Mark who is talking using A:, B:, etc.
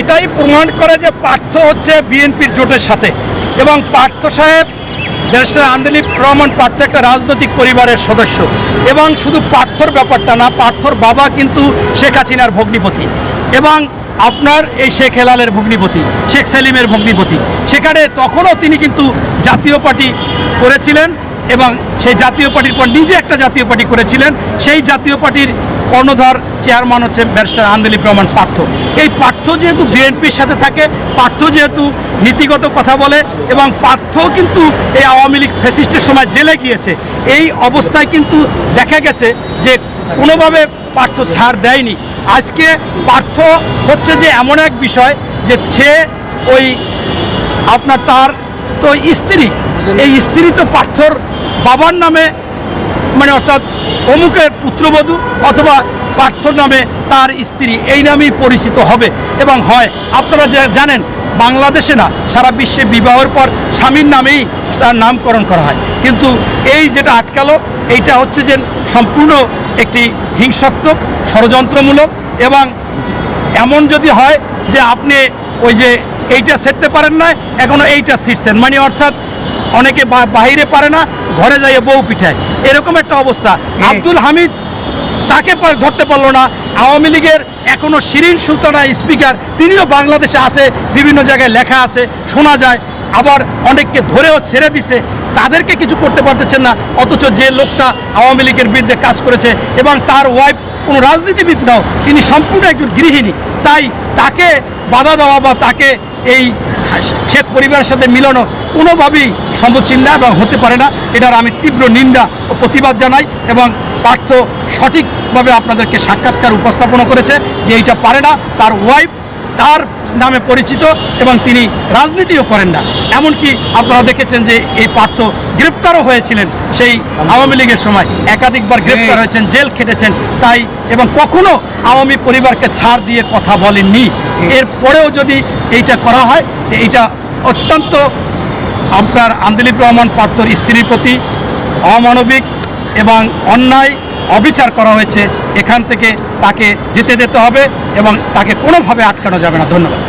A: এটাই প্রমাণ করে যে পার্থ হচ্ছে বিএনপির জোটের সাথে, এবং পার্থ সাহেব ব্যারিস্টার আন্দোলিপ রহমান পার্থ একটা রাজনৈতিক পরিবারের সদস্য, এবং শুধু পার্থর ব্যাপারটা না, পার্থর বাবা কিন্তু শেখ হাসিনার ভগ্নিপতি এবং আপনার এই শেখ হেলালের ভগ্নিপতি, শেখ সেলিমের ভগ্নিপতি। সেখানে তখনও তিনি কিন্তু জাতীয় পার্টি করেছিলেন এবং সেই জাতীয় পার্টির পর নিজে একটা জাতীয় পার্টি করেছিলেন। সেই জাতীয় পার্টির কর্ণধার চেয়ারম্যান হচ্ছে ব্যারিস্টার আন্দোলিপ রহমান পার্থ। এই পার্থ যেহেতু বিএনপির সাথে থাকে, পার্থ যেহেতু নীতিগত কথা বলে, এবং পার্থ কিন্তু এই আওয়ামী লীগ ফ্যাসিস্টের সময় জেলে গিয়েছে, এই অবস্থায় কিন্তু দেখা গেছে যে কোনোভাবে পার্থ ছাড় দেয়নি। আজকে পার্থ হচ্ছে যে এমন এক বিষয় যে সে ওই আপনার তার তো স্ত্রী, এই স্ত্রী তো পার্থর বাবার নামে, মানে অর্থাৎ অমুকের পুত্রবধূ অথবা পার্থ নামে তার স্ত্রী, এই নামেই পরিচিত হবে এবং হয়। আপনারা জানেন বাংলাদেশে না, সারা বিশ্বে বিবাহের পর স্বামীর নামেই তার নামকরণ করা হয়। কিন্তু এই যেটা আটকালো, এইটা হচ্ছে যে সম্পূর্ণ একটি হিংসাত্মক, ষড়যন্ত্রমূলক, এবং এমন যদি হয় যে আপনি ওই যে এইটা সেরতে পারেন না, এখনও এইটা ছিঁড়ছেন, মানে অর্থাৎ অনেকে বাহিরে পারে না, ঘরে যাইয়ে বউ পিঠায়, এরকম একটা অবস্থা। আব্দুল হামিদ তাকে ধরতে পারলো না। আওয়ামী লীগের এখনও শিরিন সুলতানা স্পিকার, তিনিও বাংলাদেশে আছে, বিভিন্ন জায়গায় লেখা আছে, শোনা যায়। আবার অনেককে ধরেও ছেড়ে দিছে, তাদেরকে কিছু করতে পারতেছেন না। অথচ যে লোকটা আওয়ামী লীগের বিরুদ্ধে কাজ করেছে এবং তার ওয়াইফ কোনো রাজনীতিবিদ নাও, তিনি সম্পূর্ণ একজন গৃহিণী, তাই তাকে বাধা দেওয়া বা তাকে এই শেখ পরিবারের সাথে মিলানো কোনোভাবেই সম্ভবশীল না এবং হতে পারে না। এটার আমি তীব্র নিন্দা ও প্রতিবাদ জানাই, এবং পার্থ সঠিকভাবে আপনাদেরকে সাক্ষাৎকার উপস্থাপনা করেছে যে এইটা পারে না। তার ওয়াইফ তার নামে পরিচিত এবং তিনি রাজনীতিও করেন না। এমনকি আপনারা দেখেছেন যে এই পার্থ গ্রেপ্তারও হয়েছিলেন সেই আওয়ামী লীগের সময়, একাধিকবার গ্রেপ্তার হয়েছেন, জেল খেটেছেন, তাই এবং কখনো আওয়ামী পরিবারকে ছাড় দিয়ে কথা বলেননি। এরপরেও যদি এইটা করা হয়, এইটা অত্যন্ত আপনার আন্দোলিপ রহমান পার্থর স্ত্রীর প্রতি অমানবিক এবং অন্যায় অবিচার করা হয়েছে। এখান থেকে তাকে যেতে দিতে হবে এবং তাকে কোনোভাবে আটকানো যাবে না। ধন্যবাদ।